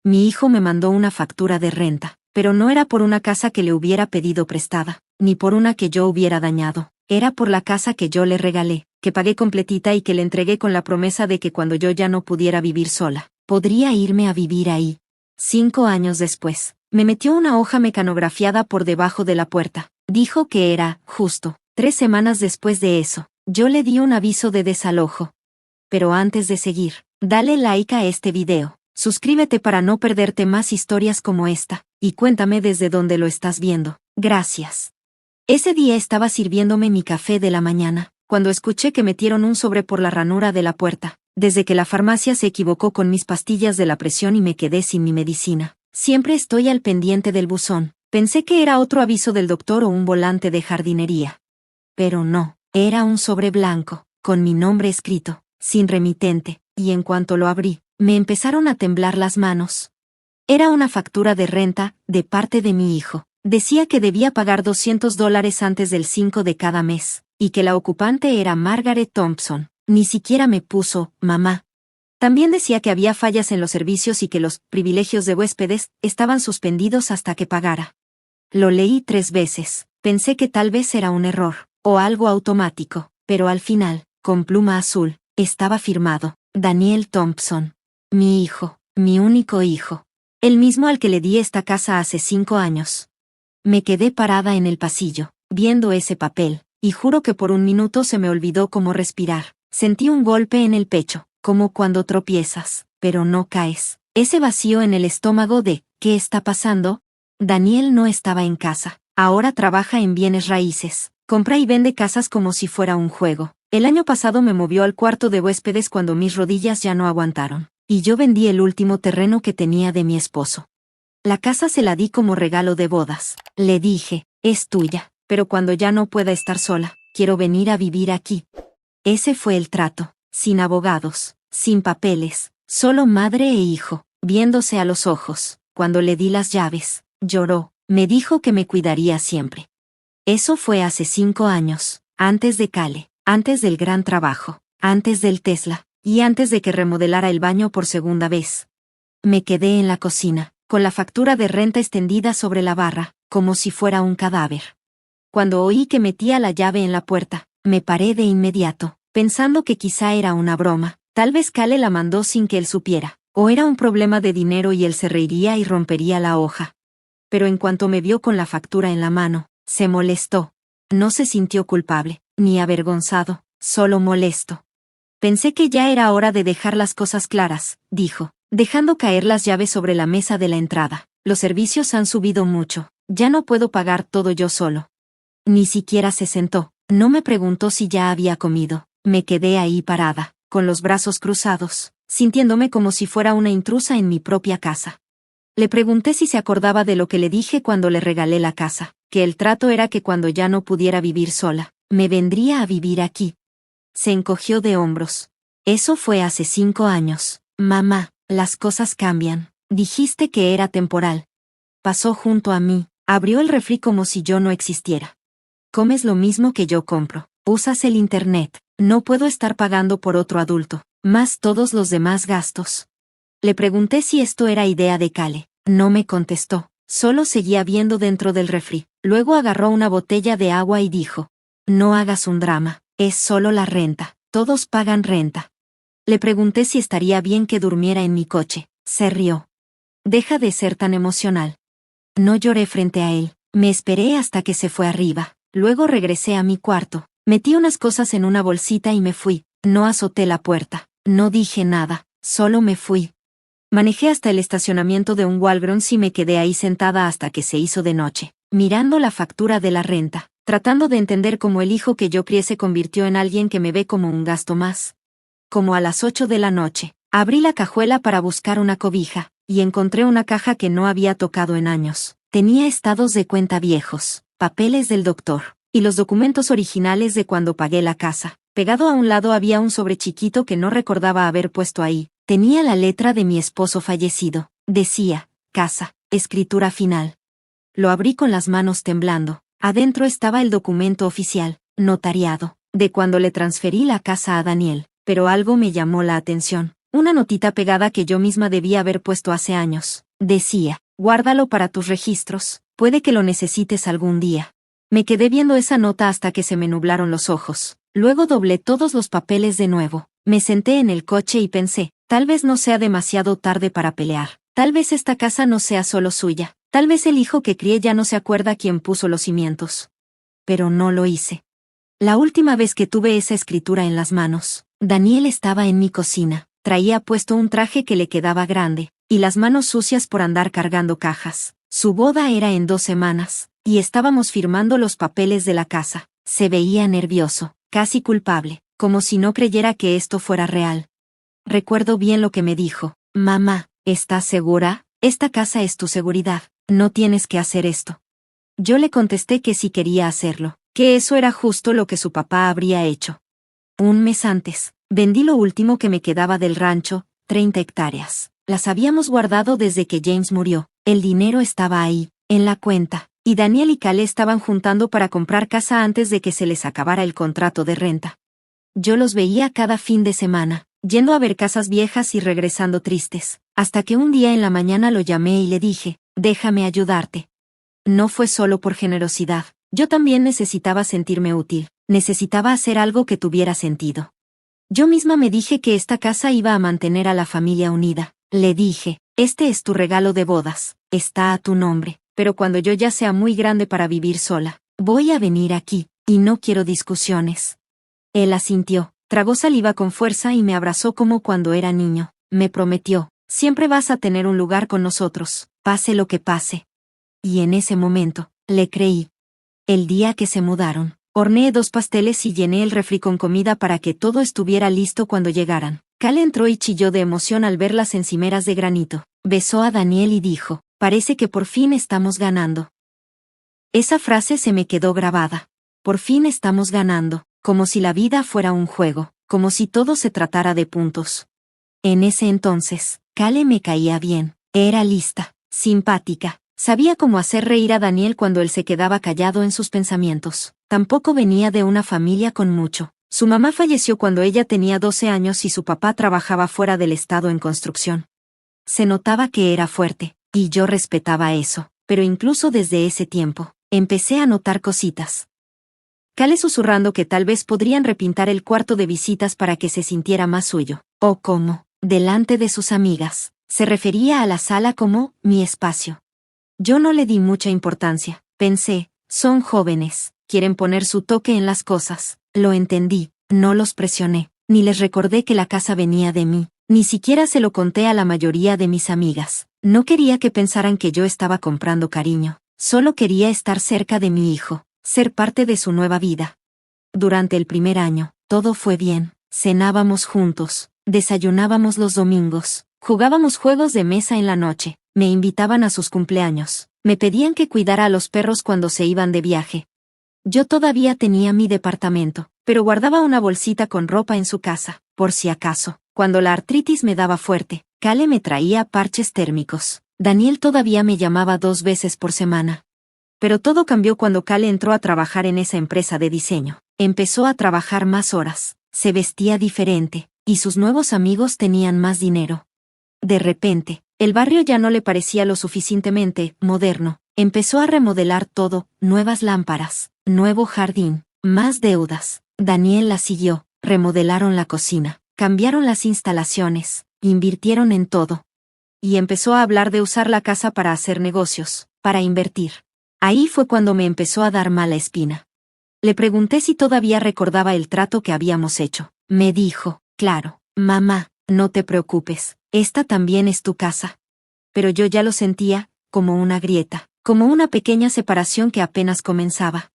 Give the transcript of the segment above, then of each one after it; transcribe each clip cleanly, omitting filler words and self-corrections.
Mi hijo me mandó una factura de renta, pero no era por una casa que le hubiera pedido prestada, ni por una que yo hubiera dañado. Era por la casa que yo le regalé, que pagué completita y que le entregué con la promesa de que cuando yo ya no pudiera vivir sola, podría irme a vivir ahí. 5 años después, me metió una hoja mecanografiada por debajo de la puerta. Dijo que era justo. 3 semanas después de eso, yo le di un aviso de desalojo. Pero antes de seguir, dale like a este video, suscríbete para no perderte más historias como esta, y cuéntame desde dónde lo estás viendo. Gracias. Ese día estaba sirviéndome mi café de la mañana, cuando escuché que metieron un sobre por la ranura de la puerta. Desde que la farmacia se equivocó con mis pastillas de la presión y me quedé sin mi medicina. Siempre estoy al pendiente del buzón. Pensé que era otro aviso del doctor o un volante de jardinería. Pero no, era un sobre blanco, con mi nombre escrito, sin remitente, y en cuanto lo abrí, me empezaron a temblar las manos. Era una factura de renta, de parte de mi hijo. Decía que debía pagar $200 antes del 5 de cada mes, y que la ocupante era Margaret Thompson. Ni siquiera me puso mamá. También decía que había fallas en los servicios y que los privilegios de huéspedes estaban suspendidos hasta que pagara. Lo leí 3 veces. Pensé que tal vez era un error, o algo automático, pero al final, con pluma azul, estaba firmado, Daniel Thompson. Mi hijo, mi único hijo. El mismo al que le di esta casa hace 5 años. Me quedé parada en el pasillo, viendo ese papel, y juro que por un minuto se me olvidó cómo respirar. Sentí un golpe en el pecho, como cuando tropiezas, pero no caes. Ese vacío en el estómago de, ¿qué está pasando? Daniel no estaba en casa. Ahora trabaja en bienes raíces. Compra y vende casas como si fuera un juego. El año pasado me movió al cuarto de huéspedes cuando mis rodillas ya no aguantaron, y yo vendí el último terreno que tenía de mi esposo. La casa se la di como regalo de bodas. Le dije, es tuya, pero cuando ya no pueda estar sola, quiero venir a vivir aquí. Ese fue el trato, sin abogados, sin papeles, solo madre e hijo, viéndose a los ojos. Cuando le di las llaves, lloró, me dijo que me cuidaría siempre. Eso fue hace 5 años, antes de Cale, antes del gran trabajo, antes del Tesla, y antes de que remodelara el baño por segunda vez. Me quedé en la cocina, con la factura de renta extendida sobre la barra, como si fuera un cadáver. Cuando oí que metía la llave en la puerta, me paré de inmediato, pensando que quizá era una broma. Tal vez Cale la mandó sin que él supiera, o era un problema de dinero y él se reiría y rompería la hoja. Pero en cuanto me vio con la factura en la mano, se molestó. No se sintió culpable, ni avergonzado, solo molesto. Pensé que ya era hora de dejar las cosas claras, dijo, dejando caer las llaves sobre la mesa de la entrada. Los servicios han subido mucho, ya no puedo pagar todo yo solo. Ni siquiera se sentó, no me preguntó si ya había comido. Me quedé ahí parada, con los brazos cruzados, sintiéndome como si fuera una intrusa en mi propia casa. Le pregunté si se acordaba de lo que le dije cuando le regalé la casa, que el trato era que cuando ya no pudiera vivir sola, me vendría a vivir aquí. Se encogió de hombros. Eso fue hace 5 años. Mamá, las cosas cambian. Dijiste que era temporal. Pasó junto a mí, abrió el refri como si yo no existiera. Comes lo mismo que yo compro. Usas el internet. No puedo estar pagando por otro adulto, más todos los demás gastos. Le pregunté si esto era idea de Cale. No me contestó, solo seguía viendo dentro del refri. Luego agarró una botella de agua y dijo, no hagas un drama, es solo la renta, todos pagan renta. Le pregunté si estaría bien que durmiera en mi coche. Se rió. Deja de ser tan emocional. No lloré frente a él, me esperé hasta que se fue arriba. Luego regresé a mi cuarto. Metí unas cosas en una bolsita y me fui. No azoté la puerta. No dije nada. Solo me fui. Manejé hasta el estacionamiento de un Walgreens y me quedé ahí sentada hasta que se hizo de noche, mirando la factura de la renta, tratando de entender cómo el hijo que yo crié se convirtió en alguien que me ve como un gasto más. Como a las 8 de la noche, abrí la cajuela para buscar una cobija, y encontré una caja que no había tocado en años. Tenía estados de cuenta viejos, papeles del doctor, y los documentos originales de cuando pagué la casa. Pegado a un lado había un sobre chiquito que no recordaba haber puesto ahí. Tenía la letra de mi esposo fallecido. Decía, casa, escritura final. Lo abrí con las manos temblando. Adentro estaba el documento oficial, notariado, de cuando le transferí la casa a Daniel. Pero algo me llamó la atención. Una notita pegada que yo misma debía haber puesto hace años. Decía, guárdalo para tus registros, puede que lo necesites algún día. Me quedé viendo esa nota hasta que se me nublaron los ojos. Luego doblé todos los papeles de nuevo. Me senté en el coche y pensé, tal vez no sea demasiado tarde para pelear. Tal vez esta casa no sea solo suya. Tal vez el hijo que crié ya no se acuerda quién puso los cimientos. Pero no lo hice. La última vez que tuve esa escritura en las manos, Daniel estaba en mi cocina. Traía puesto un traje que le quedaba grande, y las manos sucias por andar cargando cajas. Su boda era en 2 semanas, y estábamos firmando los papeles de la casa. Se veía nervioso, casi culpable, como si no creyera que esto fuera real. Recuerdo bien lo que me dijo. Mamá, ¿estás segura? Esta casa es tu seguridad, no tienes que hacer esto. Yo le contesté que sí quería hacerlo, que eso era justo lo que su papá habría hecho. Un mes antes, vendí lo último que me quedaba del rancho, 30 hectáreas. Las habíamos guardado desde que James murió. El dinero estaba ahí, en la cuenta, y Daniel y Calé estaban juntando para comprar casa antes de que se les acabara el contrato de renta. Yo los veía cada fin de semana, yendo a ver casas viejas y regresando tristes, hasta que un día en la mañana lo llamé y le dije, déjame ayudarte. No fue solo por generosidad, yo también necesitaba sentirme útil, necesitaba hacer algo que tuviera sentido. Yo misma me dije que esta casa iba a mantener a la familia unida. Le dije, este es tu regalo de bodas, está a tu nombre, pero cuando yo ya sea muy grande para vivir sola, voy a venir aquí, y no quiero discusiones. Él asintió, tragó saliva con fuerza y me abrazó como cuando era niño. Me prometió, siempre vas a tener un lugar con nosotros, pase lo que pase. Y en ese momento, le creí. El día que se mudaron, horneé 2 pasteles y llené el refri con comida para que todo estuviera listo cuando llegaran. Cal entró y chilló de emoción al ver las encimeras de granito. Besó a Daniel y dijo, parece que por fin estamos ganando. Esa frase se me quedó grabada. Por fin estamos ganando, como si la vida fuera un juego, como si todo se tratara de puntos. En ese entonces, Cale me caía bien, era lista, simpática, sabía cómo hacer reír a Daniel cuando él se quedaba callado en sus pensamientos. Tampoco venía de una familia con mucho. Su mamá falleció cuando ella tenía 12 años y su papá trabajaba fuera del estado en construcción. Se notaba que era fuerte, y yo respetaba eso, pero incluso desde ese tiempo, empecé a notar cositas. Cale susurrando que tal vez podrían repintar el cuarto de visitas para que se sintiera más suyo, o como, delante de sus amigas, se refería a la sala como, mi espacio. Yo no le di mucha importancia, pensé, son jóvenes, quieren poner su toque en las cosas. Lo entendí, no los presioné, ni les recordé que la casa venía de mí, ni siquiera se lo conté a la mayoría de mis amigas. No quería que pensaran que yo estaba comprando cariño, solo quería estar cerca de mi hijo, ser parte de su nueva vida. Durante el primer año, todo fue bien, cenábamos juntos, desayunábamos los domingos, jugábamos juegos de mesa en la noche, me invitaban a sus cumpleaños, me pedían que cuidara a los perros cuando se iban de viaje. Yo todavía tenía mi departamento, pero guardaba una bolsita con ropa en su casa, por si acaso. Cuando la artritis me daba fuerte, Cale me traía parches térmicos. Daniel todavía me llamaba 2 veces por semana. Pero todo cambió cuando Cale entró a trabajar en esa empresa de diseño. Empezó a trabajar más horas, se vestía diferente, y sus nuevos amigos tenían más dinero. De repente, el barrio ya no le parecía lo suficientemente moderno. Empezó a remodelar todo, nuevas lámparas, nuevo jardín, más deudas. Daniel la siguió, remodelaron la cocina, cambiaron las instalaciones, invirtieron en todo. Y empezó a hablar de usar la casa para hacer negocios, para invertir. Ahí fue cuando me empezó a dar mala espina. Le pregunté si todavía recordaba el trato que habíamos hecho. Me dijo, claro, mamá, no te preocupes, esta también es tu casa. Pero yo ya lo sentía, como una grieta, como una pequeña separación que apenas comenzaba.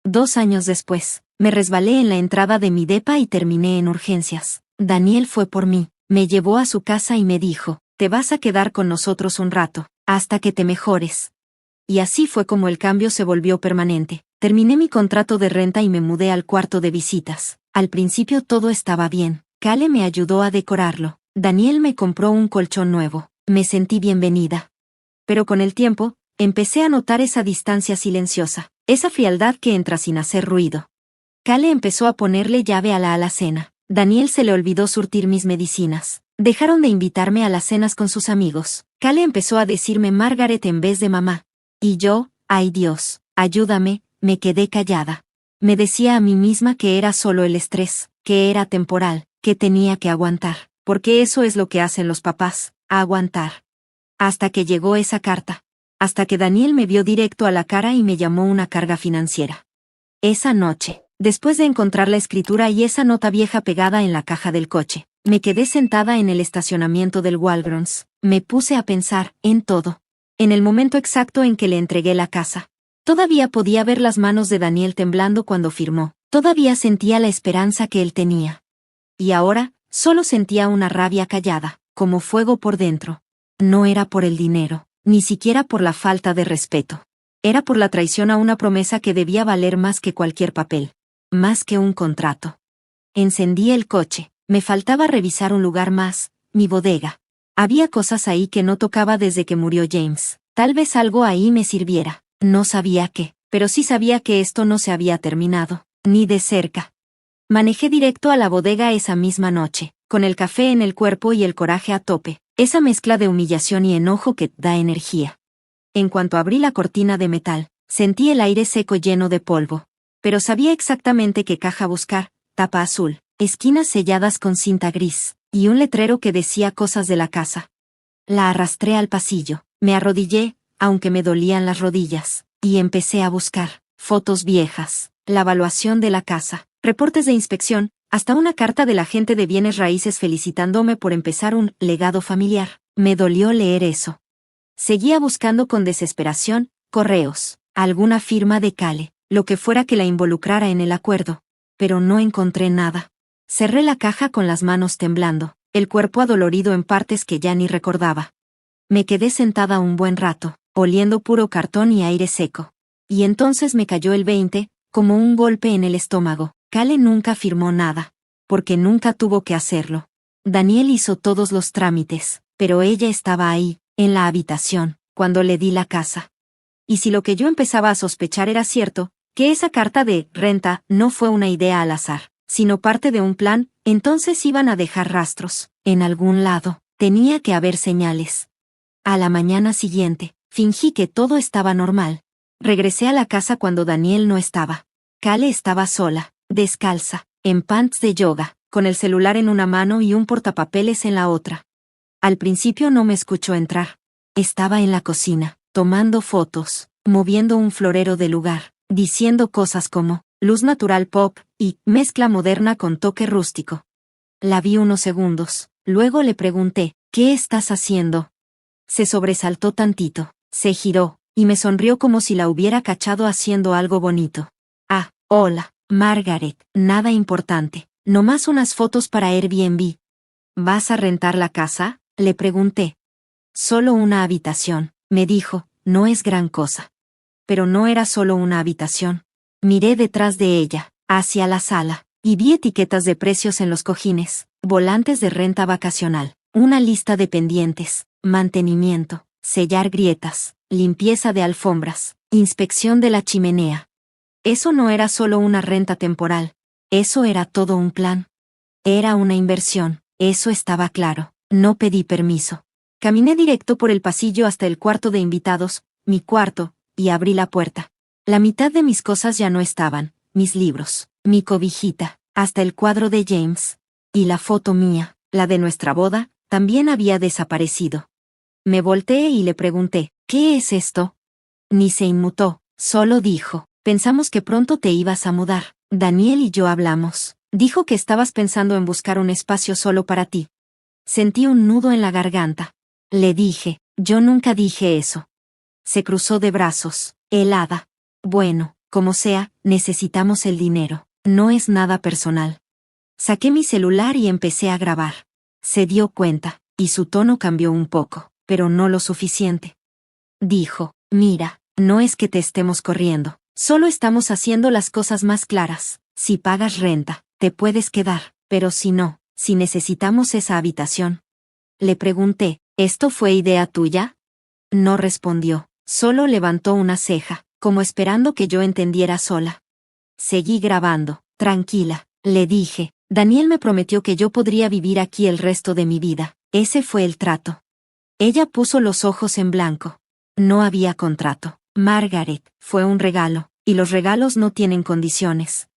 2 años después, me resbalé en la entrada de mi depa y terminé en urgencias. Daniel fue por mí, me llevó a su casa y me dijo, te vas a quedar con nosotros un rato, hasta que te mejores. Y así fue como el cambio se volvió permanente. Terminé mi contrato de renta y me mudé al cuarto de visitas. Al principio todo estaba bien. Cale me ayudó a decorarlo. Daniel me compró un colchón nuevo. Me sentí bienvenida. Pero con el tiempo, empecé a notar esa distancia silenciosa, esa frialdad que entra sin hacer ruido. Cale empezó a ponerle llave a la alacena. Daniel se le olvidó surtir mis medicinas. Dejaron de invitarme a las cenas con sus amigos. Cale empezó a decirme Margaret en vez de mamá. Y yo, ay Dios, ayúdame, me quedé callada. Me decía a mí misma que era solo el estrés, que era temporal, que tenía que aguantar, porque eso es lo que hacen los papás, aguantar. Hasta que llegó esa carta. Hasta que Daniel me vio directo a la cara y me llamó una carga financiera. Esa noche, después de encontrar la escritura y esa nota vieja pegada en la caja del coche, me quedé sentada en el estacionamiento del Walgreens. Me puse a pensar en todo. En el momento exacto en que le entregué la casa. Todavía podía ver las manos de Daniel temblando cuando firmó. Todavía sentía la esperanza que él tenía. Y ahora, solo sentía una rabia callada, como fuego por dentro. No era por el dinero, ni siquiera por la falta de respeto. Era por la traición a una promesa que debía valer más que cualquier papel. Más que un contrato. Encendí el coche. Me faltaba revisar un lugar más, mi bodega. Había cosas ahí que no tocaba desde que murió James. Tal vez algo ahí me sirviera. No sabía qué, pero sí sabía que esto no se había terminado, ni de cerca. Manejé directo a la bodega esa misma noche, con el café en el cuerpo y el coraje a tope, esa mezcla de humillación y enojo que da energía. En cuanto abrí la cortina de metal, sentí el aire seco lleno de polvo. Pero sabía exactamente qué caja buscar: tapa azul, esquinas selladas con cinta gris, y un letrero que decía cosas de la casa. La arrastré al pasillo, me arrodillé, aunque me dolían las rodillas, y empecé a buscar fotos viejas, la evaluación de la casa, reportes de inspección, hasta una carta del agente de bienes raíces felicitándome por empezar un legado familiar. Me dolió leer eso. Seguía buscando con desesperación, correos, alguna firma de Cale, lo que fuera que la involucrara en el acuerdo. Pero no encontré nada. Cerré la caja con las manos temblando, el cuerpo adolorido en partes que ya ni recordaba. Me quedé sentada un buen rato, oliendo puro cartón y aire seco. Y entonces me cayó el 20, como un golpe en el estómago. Cale nunca firmó nada. Porque nunca tuvo que hacerlo. Daniel hizo todos los trámites, pero ella estaba ahí, en la habitación, cuando le di la casa. Y si lo que yo empezaba a sospechar era cierto, que esa carta de renta no fue una idea al azar, sino parte de un plan, entonces iban a dejar rastros. En algún lado, tenía que haber señales. A la mañana siguiente, fingí que todo estaba normal. Regresé a la casa cuando Daniel no estaba. Cale estaba sola, descalza, en pants de yoga, con el celular en una mano y un portapapeles en la otra. Al principio no me escuchó entrar. Estaba en la cocina, tomando fotos, moviendo un florero de lugar, diciendo cosas como luz natural pop y mezcla moderna con toque rústico. La vi unos segundos, luego le pregunté, ¿qué estás haciendo? Se sobresaltó tantito, se giró, y me sonrió como si la hubiera cachado haciendo algo bonito. Ah, hola, Margaret, nada importante, nomás unas fotos para Airbnb. ¿Vas a rentar la casa?, le pregunté. Solo una habitación, me dijo, no es gran cosa. Pero no era solo una habitación. Miré detrás de ella, hacia la sala, y vi etiquetas de precios en los cojines, volantes de renta vacacional, una lista de pendientes, mantenimiento, sellar grietas, limpieza de alfombras, inspección de la chimenea. Eso no era solo una renta temporal, eso era todo un plan. Era una inversión, eso estaba claro. No pedí permiso. Caminé directo por el pasillo hasta el cuarto de invitados, mi cuarto, y abrí la puerta. La mitad de mis cosas ya no estaban, mis libros, mi cobijita, hasta el cuadro de James. Y la foto mía, la de nuestra boda, también había desaparecido. Me volteé y le pregunté, ¿qué es esto? Ni se inmutó, solo dijo, pensamos que pronto te ibas a mudar. Daniel y yo hablamos. Dijo que estabas pensando en buscar un espacio solo para ti. Sentí un nudo en la garganta. Le dije, yo nunca dije eso. Se cruzó de brazos, helada. Bueno, como sea, necesitamos el dinero. No es nada personal. Saqué mi celular y empecé a grabar. Se dio cuenta, y su tono cambió un poco, pero no lo suficiente. Dijo, mira, no es que te estemos corriendo, solo estamos haciendo las cosas más claras. Si pagas renta, te puedes quedar, pero si no, si necesitamos esa habitación. Le pregunté, ¿esto fue idea tuya? No respondió, solo levantó una ceja, como esperando que yo entendiera sola. Seguí grabando, tranquila, le dije, Daniel me prometió que yo podría vivir aquí el resto de mi vida. Ese fue el trato. Ella puso los ojos en blanco. No había contrato. Margaret, fue un regalo, y los regalos no tienen condiciones.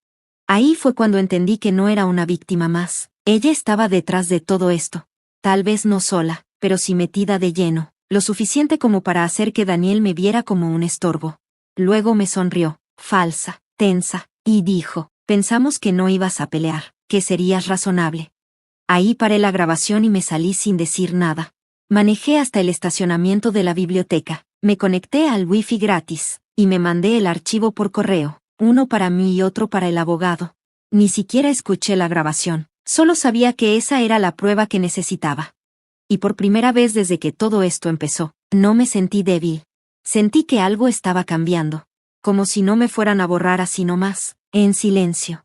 Ahí fue cuando entendí que no era una víctima más. Ella estaba detrás de todo esto. Tal vez no sola, pero sí metida de lleno, lo suficiente como para hacer que Daniel me viera como un estorbo. Luego me sonrió, falsa, tensa, y dijo, pensamos que no ibas a pelear, que serías razonable. Ahí paré la grabación y me salí sin decir nada. Manejé hasta el estacionamiento de la biblioteca, me conecté al wifi gratis, y me mandé el archivo por correo, uno para mí y otro para el abogado. Ni siquiera escuché la grabación, solo sabía que esa era la prueba que necesitaba. Y por primera vez desde que todo esto empezó, no me sentí débil. Sentí que algo estaba cambiando, como si no me fueran a borrar así nomás, en silencio.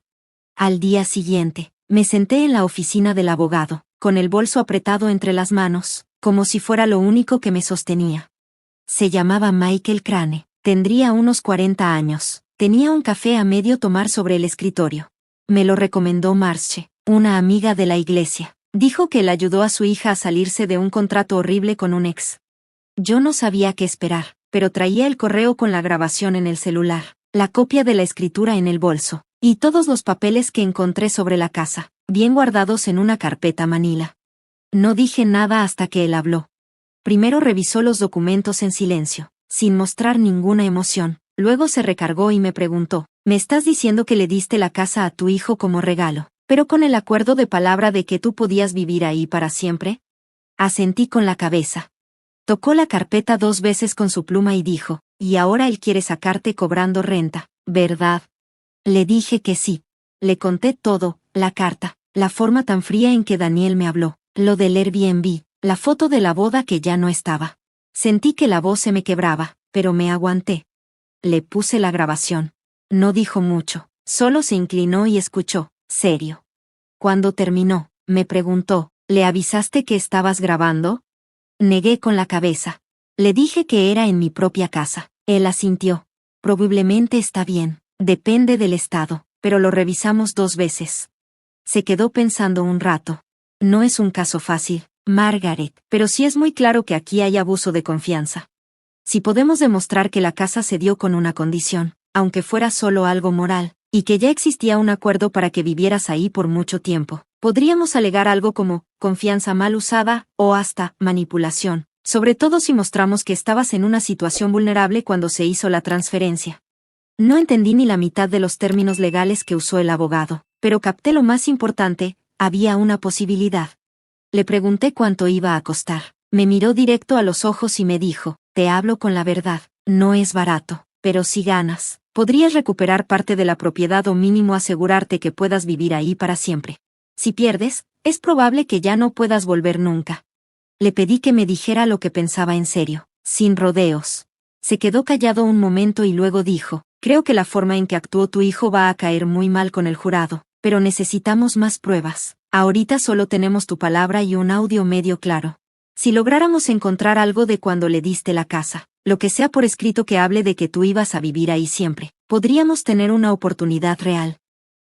Al día siguiente, me senté en la oficina del abogado, con el bolso apretado entre las manos, como si fuera lo único que me sostenía. Se llamaba Michael Crane, tendría unos 40 años, tenía un café a medio tomar sobre el escritorio. Me lo recomendó Marche, una amiga de la iglesia. Dijo que él ayudó a su hija a salirse de un contrato horrible con un ex. Yo no sabía qué esperar, pero traía el correo con la grabación en el celular, la copia de la escritura en el bolso, y todos los papeles que encontré sobre la casa, bien guardados en una carpeta manila. No dije nada hasta que él habló. Primero revisó los documentos en silencio, sin mostrar ninguna emoción, luego se recargó y me preguntó, ¿me estás diciendo que le diste la casa a tu hijo como regalo, pero con el acuerdo de palabra de que tú podías vivir ahí para siempre? Asentí con la cabeza. Tocó la carpeta 2 veces con su pluma y dijo, y ahora él quiere sacarte cobrando renta, ¿verdad? Le dije que sí. Le conté todo, la carta, la forma tan fría en que Daniel me habló, lo del Airbnb, la foto de la boda que ya no estaba. Sentí que la voz se me quebraba, pero me aguanté. Le puse la grabación. No dijo mucho, solo se inclinó y escuchó, serio. Cuando terminó, me preguntó, ¿le avisaste que estabas grabando? Negué con la cabeza. Le dije que era en mi propia casa. Él asintió. Probablemente está bien, depende del estado, pero lo revisamos 2 veces. Se quedó pensando un rato. No es un caso fácil, Margaret, pero sí es muy claro que aquí hay abuso de confianza. Si podemos demostrar que la casa se dio con una condición, aunque fuera solo algo moral, y que ya existía un acuerdo para que vivieras ahí por mucho tiempo, podríamos alegar algo como confianza mal usada o hasta manipulación, sobre todo si mostramos que estabas en una situación vulnerable cuando se hizo la transferencia. No entendí ni la mitad de los términos legales que usó el abogado, pero capté lo más importante, había una posibilidad. Le pregunté cuánto iba a costar. Me miró directo a los ojos y me dijo, te hablo con la verdad, no es barato, pero si ganas, podrías recuperar parte de la propiedad o mínimo asegurarte que puedas vivir ahí para siempre. Si pierdes, es probable que ya no puedas volver nunca. Le pedí que me dijera lo que pensaba en serio, sin rodeos. Se quedó callado un momento y luego dijo, creo que la forma en que actuó tu hijo va a caer muy mal con el jurado, pero necesitamos más pruebas. Ahorita solo tenemos tu palabra y un audio medio claro. Si lográramos encontrar algo de cuando le diste la casa, lo que sea por escrito que hable de que tú ibas a vivir ahí siempre, podríamos tener una oportunidad real.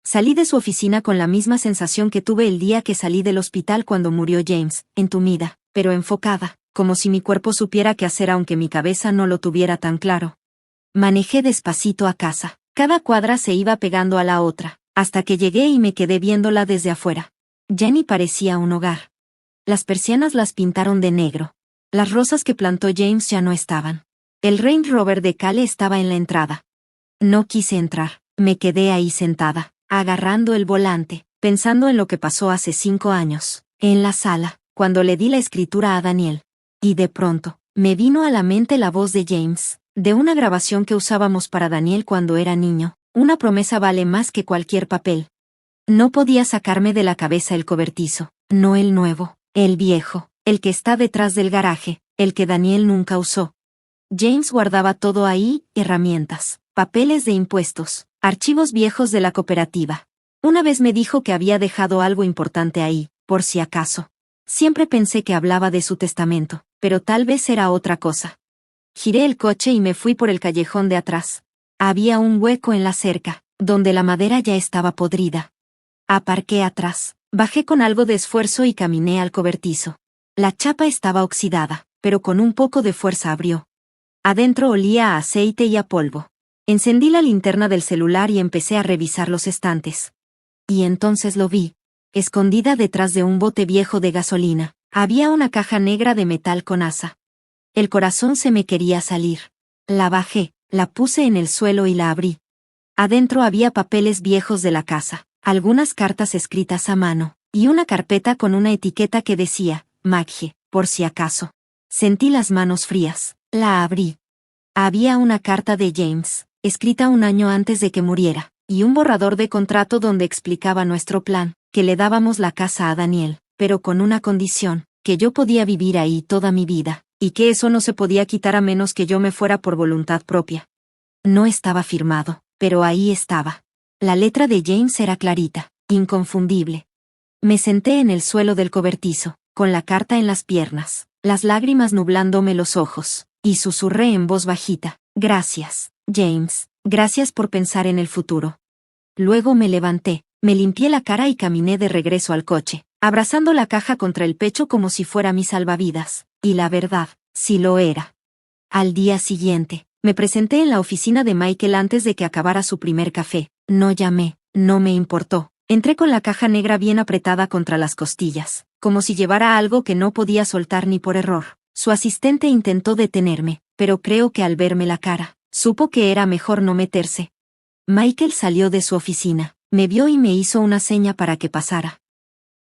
Salí de su oficina con la misma sensación que tuve el día que salí del hospital cuando murió James, entumida, pero enfocada, como si mi cuerpo supiera qué hacer aunque mi cabeza no lo tuviera tan claro. Manejé despacito a casa. Cada cuadra se iba pegando a la otra, hasta que llegué y me quedé viéndola desde afuera. Ya ni parecía un hogar. Las persianas las pintaron de negro. Las rosas que plantó James ya no estaban. El Range Rover de Cale estaba en la entrada. No quise entrar, me quedé ahí sentada, agarrando el volante, pensando en lo que pasó hace 5 años, en la sala, cuando le di la escritura a Daniel. Y de pronto, me vino a la mente la voz de James, de una grabación que usábamos para Daniel cuando era niño. Una promesa vale más que cualquier papel. No podía sacarme de la cabeza el cobertizo, no el nuevo, el viejo, el que está detrás del garaje, el que Daniel nunca usó. James guardaba todo ahí, herramientas, papeles de impuestos, archivos viejos de la cooperativa. Una vez me dijo que había dejado algo importante ahí, por si acaso. Siempre pensé que hablaba de su testamento, pero tal vez era otra cosa. Giré el coche y me fui por el callejón de atrás. Había un hueco en la cerca, donde la madera ya estaba podrida. Aparqué atrás, bajé con algo de esfuerzo y caminé al cobertizo. La chapa estaba oxidada, pero con un poco de fuerza abrió. Adentro olía a aceite y a polvo. Encendí la linterna del celular y empecé a revisar los estantes. Y entonces lo vi. Escondida detrás de un bote viejo de gasolina, había una caja negra de metal con asa. El corazón se me quería salir. La bajé, la puse en el suelo y la abrí. Adentro había papeles viejos de la casa, algunas cartas escritas a mano, y una carpeta con una etiqueta que decía, Maggie, por si acaso. Sentí las manos frías, la abrí. Había una carta de James, escrita un año antes de que muriera, y un borrador de contrato donde explicaba nuestro plan, que le dábamos la casa a Daniel, pero con una condición, que yo podía vivir ahí toda mi vida, y que eso no se podía quitar a menos que yo me fuera por voluntad propia. No estaba firmado, pero ahí estaba. La letra de James era clarita, inconfundible. Me senté en el suelo del cobertizo, con la carta en las piernas, las lágrimas nublándome los ojos, y susurré en voz bajita, gracias, James, gracias por pensar en el futuro. Luego me levanté, me limpié la cara y caminé de regreso al coche, abrazando la caja contra el pecho como si fuera mi salvavidas, y la verdad, sí lo era. Al día siguiente, me presenté en la oficina de Michael antes de que acabara su primer café. No llamé, no me importó. Entré con la caja negra bien apretada contra las costillas, como si llevara algo que no podía soltar ni por error. Su asistente intentó detenerme, pero creo que al verme la cara, supo que era mejor no meterse. Michael salió de su oficina, me vio y me hizo una seña para que pasara.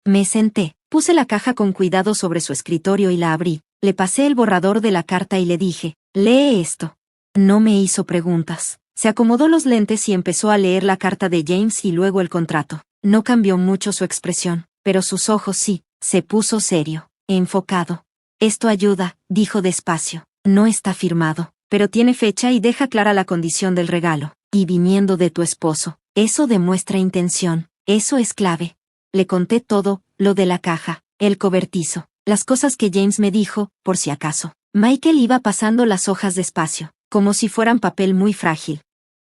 Me senté, puse la caja con cuidado sobre su escritorio y la abrí, le pasé el borrador de la carta y le dije, lee esto. No me hizo preguntas, se acomodó los lentes y empezó a leer la carta de James y luego el contrato. No cambió mucho su expresión, pero sus ojos sí, se puso serio, enfocado. Esto ayuda, dijo despacio, no está firmado, pero tiene fecha y deja clara la condición del regalo. Y viniendo de tu esposo, eso demuestra intención, eso es clave. Le conté todo, lo de la caja, el cobertizo, las cosas que James me dijo, por si acaso. Michael iba pasando las hojas despacio, como si fueran papel muy frágil.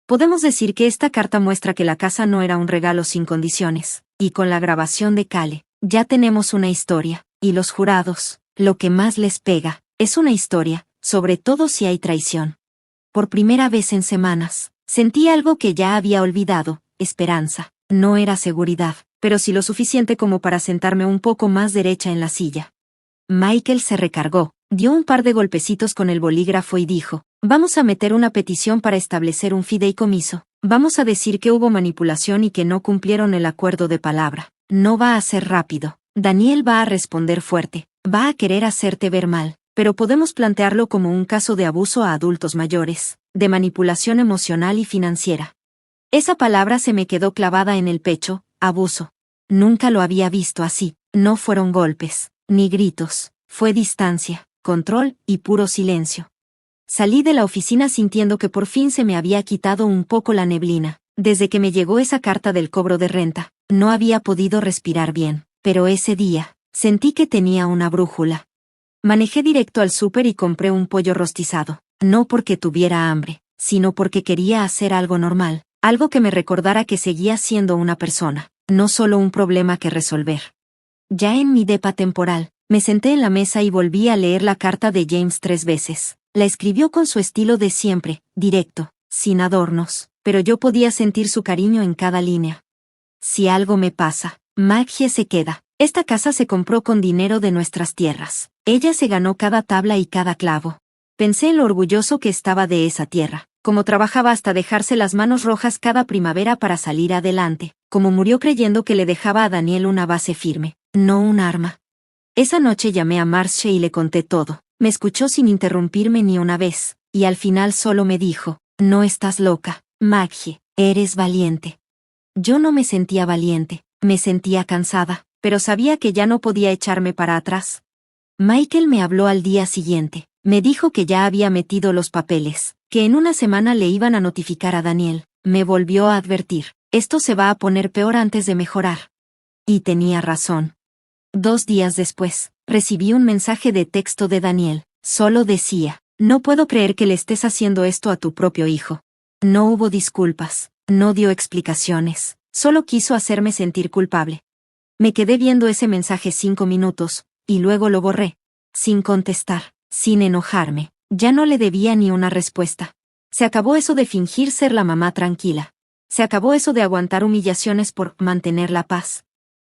Podemos decir que esta carta muestra que la casa no era un regalo sin condiciones, y con la grabación de Cale, ya tenemos una historia, y los jurados, lo que más les pega, es una historia, sobre todo si hay traición. Por primera vez en semanas, sentí algo que ya había olvidado, esperanza. No era seguridad, pero sí lo suficiente como para sentarme un poco más derecha en la silla. Michael se recargó, dio un par de golpecitos con el bolígrafo y dijo, vamos a meter una petición para establecer un fideicomiso, vamos a decir que hubo manipulación y que no cumplieron el acuerdo de palabra. No va a ser rápido, Daniel va a responder fuerte, va a querer hacerte ver mal, pero podemos plantearlo como un caso de abuso a adultos mayores, de manipulación emocional y financiera. Esa palabra se me quedó clavada en el pecho, abuso. Nunca lo había visto así, no fueron golpes, ni gritos, fue distancia, control y puro silencio. Salí de la oficina sintiendo que por fin se me había quitado un poco la neblina. Desde que me llegó esa carta del cobro de renta, no había podido respirar bien, pero ese día, sentí que tenía una brújula. Manejé directo al súper y compré un pollo rostizado, no porque tuviera hambre, sino porque quería hacer algo normal, algo que me recordara que seguía siendo una persona, no solo un problema que resolver. Ya en mi depa temporal, me senté en la mesa y volví a leer la carta de James 3 veces. La escribió con su estilo de siempre, directo, sin adornos, pero yo podía sentir su cariño en cada línea. Si algo me pasa, Maggie se queda. Esta casa se compró con dinero de nuestras tierras. Ella se ganó cada tabla y cada clavo. Pensé en lo orgulloso que estaba de esa tierra, cómo trabajaba hasta dejarse las manos rojas cada primavera para salir adelante, cómo murió creyendo que le dejaba a Daniel una base firme, no un arma. Esa noche llamé a Marcia y le conté todo. Me escuchó sin interrumpirme ni una vez, y al final solo me dijo, no estás loca, Maggie, eres valiente. Yo no me sentía valiente, me sentía cansada, pero sabía que ya no podía echarme para atrás. Michael me habló al día siguiente, me dijo que ya había metido los papeles, que en una semana le iban a notificar a Daniel, me volvió a advertir, esto se va a poner peor antes de mejorar. Y tenía razón. 2 días después, recibí un mensaje de texto de Daniel, solo decía, no puedo creer que le estés haciendo esto a tu propio hijo. No hubo disculpas, no dio explicaciones, Solo quiso hacerme sentir culpable. Me quedé viendo ese mensaje 5 minutos, y luego lo borré. Sin contestar, sin enojarme. Ya no le debía ni una respuesta. Se acabó eso de fingir ser la mamá tranquila. Se acabó eso de aguantar humillaciones por mantener la paz.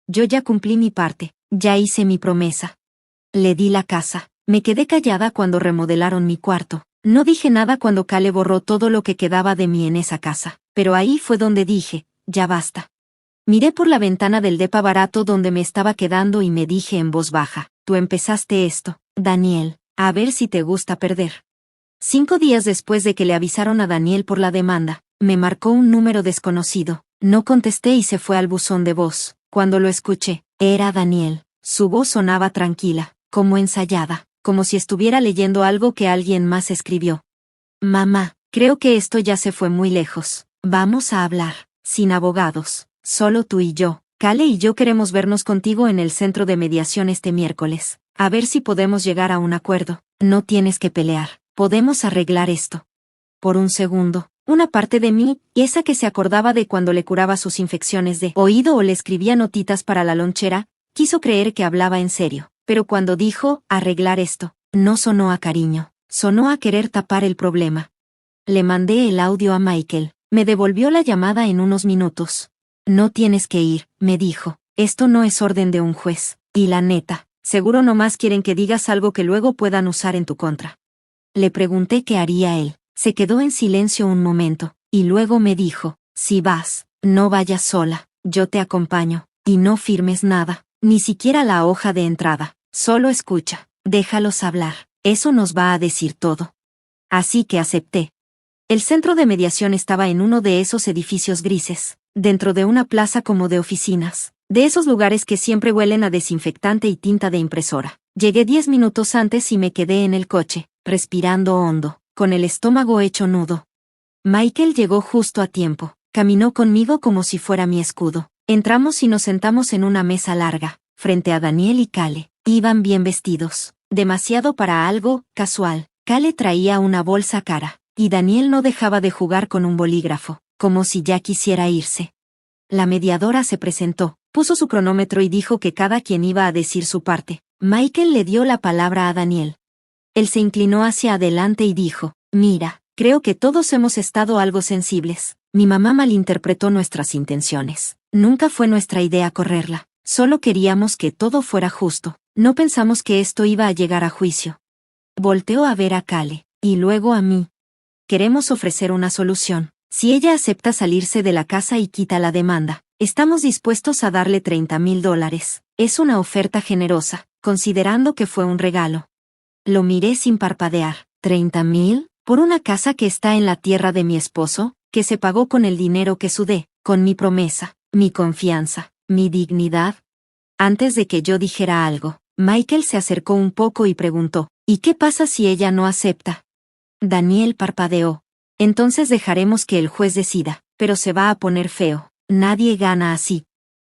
Yo ya cumplí mi parte, ya hice mi promesa. Le di la casa. Me quedé callada cuando remodelaron mi cuarto. No dije nada cuando Kale borró todo lo que quedaba de mí en esa casa, pero ahí fue donde dije, ya basta. Miré por la ventana del depa barato donde me estaba quedando y me dije en voz baja, tú empezaste esto, Daniel, a ver si te gusta perder. 5 días después de que le avisaron a Daniel por la demanda, me marcó un número desconocido. No contesté y se fue al buzón de voz. Cuando lo escuché, era Daniel. Su voz sonaba tranquila, como ensayada, como si estuviera leyendo algo que alguien más escribió. Mamá, creo que esto ya se fue muy lejos. Vamos a hablar, sin abogados, solo tú y yo. Kale y yo queremos vernos contigo en el centro de mediación este miércoles. A ver si podemos llegar a un acuerdo. No tienes que pelear. Podemos arreglar esto. Por un segundo, una parte de mí, esa que se acordaba de cuando le curaba sus infecciones de oído o le escribía notitas para la lonchera, quiso creer que hablaba en serio. Pero cuando dijo, arreglar esto, no sonó a cariño, sonó a querer tapar el problema. Le mandé el audio a Michael. Me devolvió la llamada en unos minutos. No tienes que ir, me dijo. Esto no es orden de un juez. Y la neta, seguro nomás quieren que digas algo que luego puedan usar en tu contra. Le pregunté qué haría él. Se quedó en silencio un momento, y luego me dijo, si vas, no vayas sola, yo te acompaño, y no firmes nada, ni siquiera la hoja de entrada, solo escucha, déjalos hablar, eso nos va a decir todo. Así que acepté. El centro de mediación estaba en uno de esos edificios grises, dentro de una plaza como de oficinas, de esos lugares que siempre huelen a desinfectante y tinta de impresora. Llegué 10 minutos antes y me quedé en el coche, respirando hondo, con el estómago hecho nudo. Michael llegó justo a tiempo, caminó conmigo como si fuera mi escudo. Entramos y nos sentamos en una mesa larga, frente a Daniel y Kale. Iban bien vestidos, demasiado para algo casual. Kale traía una bolsa cara, y Daniel no dejaba de jugar con un bolígrafo, como si ya quisiera irse. La mediadora se presentó, puso su cronómetro y dijo que cada quien iba a decir su parte. Michael le dio la palabra a Daniel. Él se inclinó hacia adelante y dijo, mira, creo que todos hemos estado algo sensibles. Mi mamá malinterpretó nuestras intenciones. Nunca fue nuestra idea correrla. Solo queríamos que todo fuera justo. No pensamos que esto iba a llegar a juicio. Volteó a ver a Kale, y luego a mí. Queremos ofrecer una solución. Si ella acepta salirse de la casa y quita la demanda, estamos dispuestos a darle $30,000. Es una oferta generosa, considerando que fue un regalo. Lo miré sin parpadear. ¿30,000? ¿Por una casa que está en la tierra de mi esposo, que se pagó con el dinero que sudé, con mi promesa, mi confianza, mi dignidad? Antes de que yo dijera algo, Michael se acercó un poco y preguntó, ¿y qué pasa si ella no acepta? Daniel parpadeó. Entonces dejaremos que el juez decida, pero se va a poner feo. Nadie gana así.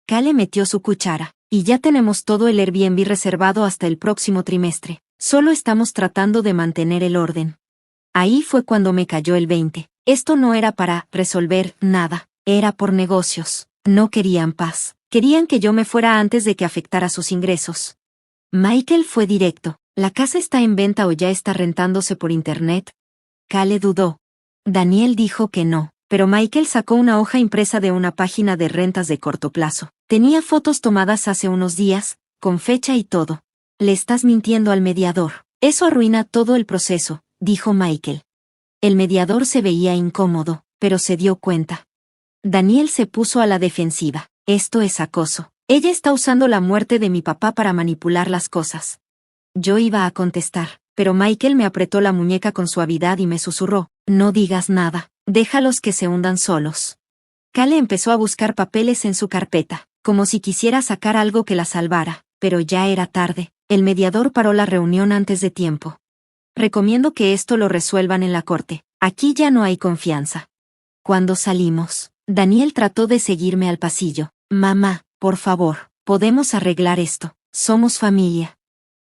Kale metió su cuchara, y ya tenemos todo el Airbnb reservado hasta el próximo trimestre. Solo estamos tratando de mantener el orden. Ahí fue cuando me cayó el 20. Esto no era para resolver nada, era por negocios. No querían paz. Querían que yo me fuera antes de que afectara sus ingresos. Michael fue directo. ¿La casa está en venta o ya está rentándose por internet? Kale dudó. Daniel dijo que no, pero Michael sacó una hoja impresa de una página de rentas de corto plazo. Tenía fotos tomadas hace unos días, con fecha y todo. Le estás mintiendo al mediador. Eso arruina todo el proceso, dijo Michael. El mediador se veía incómodo, pero se dio cuenta. Daniel se puso a la defensiva. Esto es acoso. Ella está usando la muerte de mi papá para manipular las cosas. Yo iba a contestar, pero Michael me apretó la muñeca con suavidad y me susurró, no digas nada, déjalos que se hundan solos. Kale empezó a buscar papeles en su carpeta, como si quisiera sacar algo que la salvara, pero ya era tarde. El mediador paró la reunión antes de tiempo. Recomiendo que esto lo resuelvan en la corte. Aquí ya no hay confianza. Cuando salimos, Daniel trató de seguirme al pasillo. Mamá, por favor, podemos arreglar esto. Somos familia.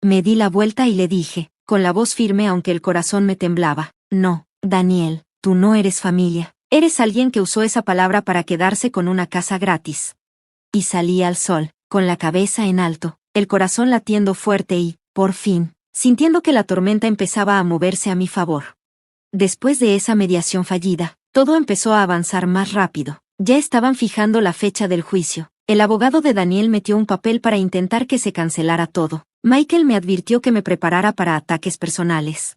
Me di la vuelta y le dije, con la voz firme aunque el corazón me temblaba, no, Daniel, tú no eres familia. Eres alguien que usó esa palabra para quedarse con una casa gratis. Y salí al sol, con la cabeza en alto, el corazón latiendo fuerte y, por fin, sintiendo que la tormenta empezaba a moverse a mi favor. Después de esa mediación fallida, todo empezó a avanzar más rápido. Ya estaban fijando la fecha del juicio. El abogado de Daniel metió un papel para intentar que se cancelara todo. Michael me advirtió que me preparara para ataques personales.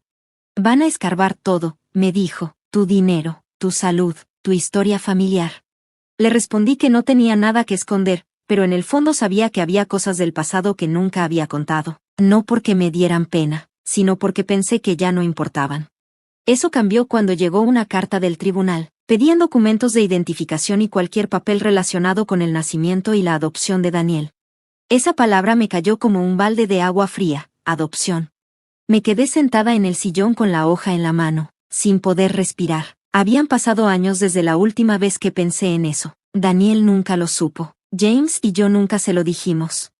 Van a escarbar todo, me dijo, tu dinero, tu salud, tu historia familiar. Le respondí que no tenía nada que esconder, pero en el fondo sabía que había cosas del pasado que nunca había contado, no porque me dieran pena, sino porque pensé que ya no importaban. Eso cambió cuando llegó una carta del tribunal. Pedían documentos de identificación y cualquier papel relacionado con el nacimiento y la adopción de Daniel. Esa palabra me cayó como un balde de agua fría, adopción. Me quedé sentada en el sillón con la hoja en la mano, sin poder respirar. Habían pasado años desde la última vez que pensé en eso. Daniel nunca lo supo. James y yo nunca se lo dijimos.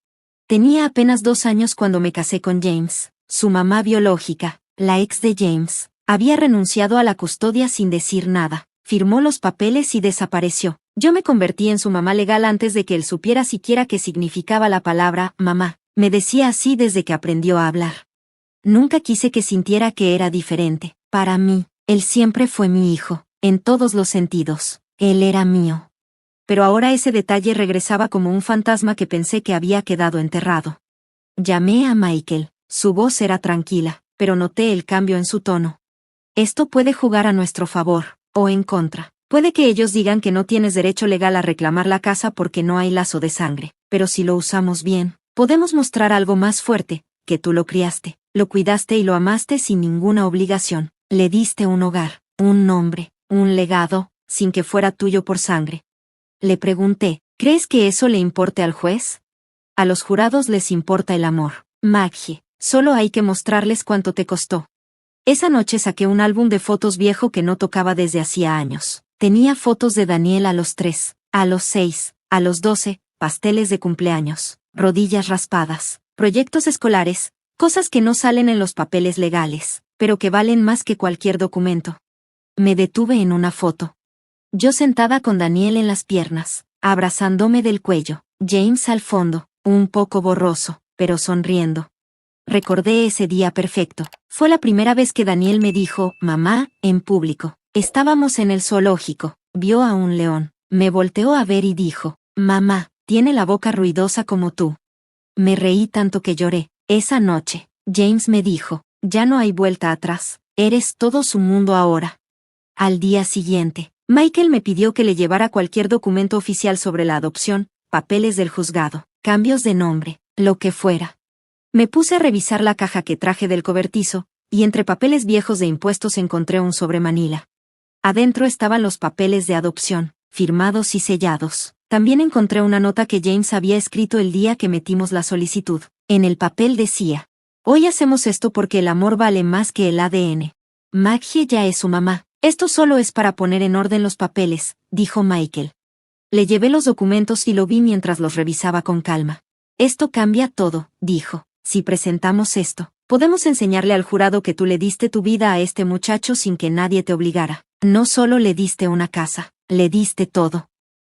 Tenía apenas 2 años cuando me casé con James. Su mamá biológica, la ex de James, había renunciado a la custodia sin decir nada. Firmó los papeles y desapareció. Yo me convertí en su mamá legal antes de que él supiera siquiera qué significaba la palabra mamá. Me decía así desde que aprendió a hablar. Nunca quise que sintiera que era diferente. Para mí, él siempre fue mi hijo, en todos los sentidos. Él era mío. Pero ahora ese detalle regresaba como un fantasma que pensé que había quedado enterrado. Llamé a Michael. Su voz era tranquila, pero noté el cambio en su tono. Esto puede jugar a nuestro favor. O en contra. Puede que ellos digan que no tienes derecho legal a reclamar la casa porque no hay lazo de sangre, pero si lo usamos bien, podemos mostrar algo más fuerte, que tú lo criaste, lo cuidaste y lo amaste sin ninguna obligación, le diste un hogar, un nombre, un legado, sin que fuera tuyo por sangre. Le pregunté, ¿crees que eso le importe al juez? A los jurados les importa el amor, Maggie, solo hay que mostrarles cuánto te costó. Esa noche saqué un álbum de fotos viejo que no tocaba desde hacía años. Tenía fotos de Daniel a los 3, a los 6, a los 12, pasteles de cumpleaños, rodillas raspadas, proyectos escolares, cosas que no salen en los papeles legales, pero que valen más que cualquier documento. Me detuve en una foto. Yo sentada con Daniel en las piernas, abrazándome del cuello, James al fondo, un poco borroso, pero sonriendo. Recordé ese día perfecto. Fue la primera vez que Daniel me dijo, mamá, en público. Estábamos en el zoológico. Vio a un león. Me volteó a ver y dijo, mamá, tiene la boca ruidosa como tú. Me reí tanto que lloré. Esa noche, James me dijo, ya no hay vuelta atrás. Eres todo su mundo ahora. Al día siguiente, Michael me pidió que le llevara cualquier documento oficial sobre la adopción, papeles del juzgado, cambios de nombre, lo que fuera. Me puse a revisar la caja que traje del cobertizo, y entre papeles viejos de impuestos encontré un sobre manila. Adentro estaban los papeles de adopción, firmados y sellados. También encontré una nota que James había escrito el día que metimos la solicitud. En el papel decía, hoy hacemos esto porque el amor vale más que el ADN. Maggie ya es su mamá. Esto solo es para poner en orden los papeles, dijo Michael. Le llevé los documentos y lo vi mientras los revisaba con calma. Esto cambia todo, dijo. Si presentamos esto, podemos enseñarle al jurado que tú le diste tu vida a este muchacho sin que nadie te obligara. No solo le diste una casa, le diste todo.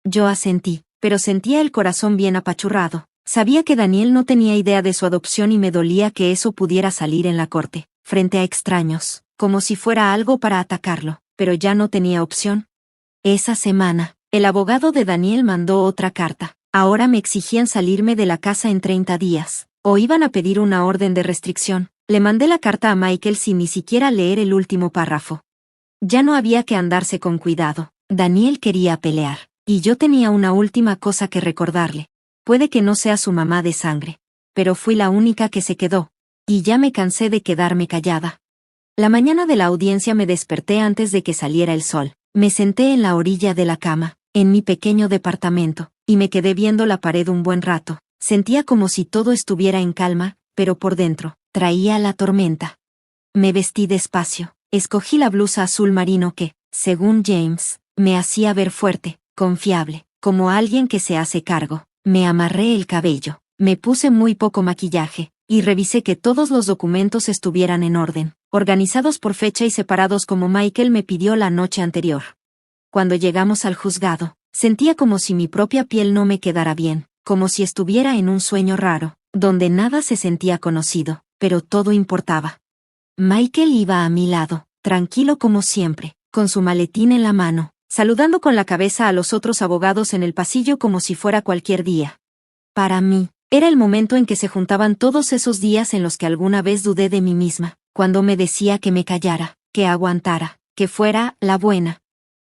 Yo asentí, pero sentía el corazón bien apachurrado. Sabía que Daniel no tenía idea de su adopción y me dolía que eso pudiera salir en la corte, frente a extraños, como si fuera algo para atacarlo, pero ya no tenía opción. Esa semana, el abogado de Daniel mandó otra carta. Ahora me exigían salirme de la casa en 30 días. O iban a pedir una orden de restricción. Le mandé la carta a Michael sin ni siquiera leer el último párrafo. Ya no había que andarse con cuidado. Daniel quería pelear. Y yo tenía una última cosa que recordarle. Puede que no sea su mamá de sangre. Pero fui la única que se quedó. Y ya me cansé de quedarme callada. La mañana de la audiencia me desperté antes de que saliera el sol. Me senté en la orilla de la cama, en mi pequeño departamento, y me quedé viendo la pared un buen rato. Sentía como si todo estuviera en calma, pero por dentro, traía la tormenta. Me vestí despacio, escogí la blusa azul marino que, según James, me hacía ver fuerte, confiable, como alguien que se hace cargo. Me amarré el cabello, me puse muy poco maquillaje, y revisé que todos los documentos estuvieran en orden, organizados por fecha y separados como Michael me pidió la noche anterior. Cuando llegamos al juzgado, sentía como si mi propia piel no me quedara bien, como si estuviera en un sueño raro, donde nada se sentía conocido, pero todo importaba. Michael iba a mi lado, tranquilo como siempre, con su maletín en la mano, saludando con la cabeza a los otros abogados en el pasillo como si fuera cualquier día. Para mí, era el momento en que se juntaban todos esos días en los que alguna vez dudé de mí misma, cuando me decía que me callara, que aguantara, que fuera la buena.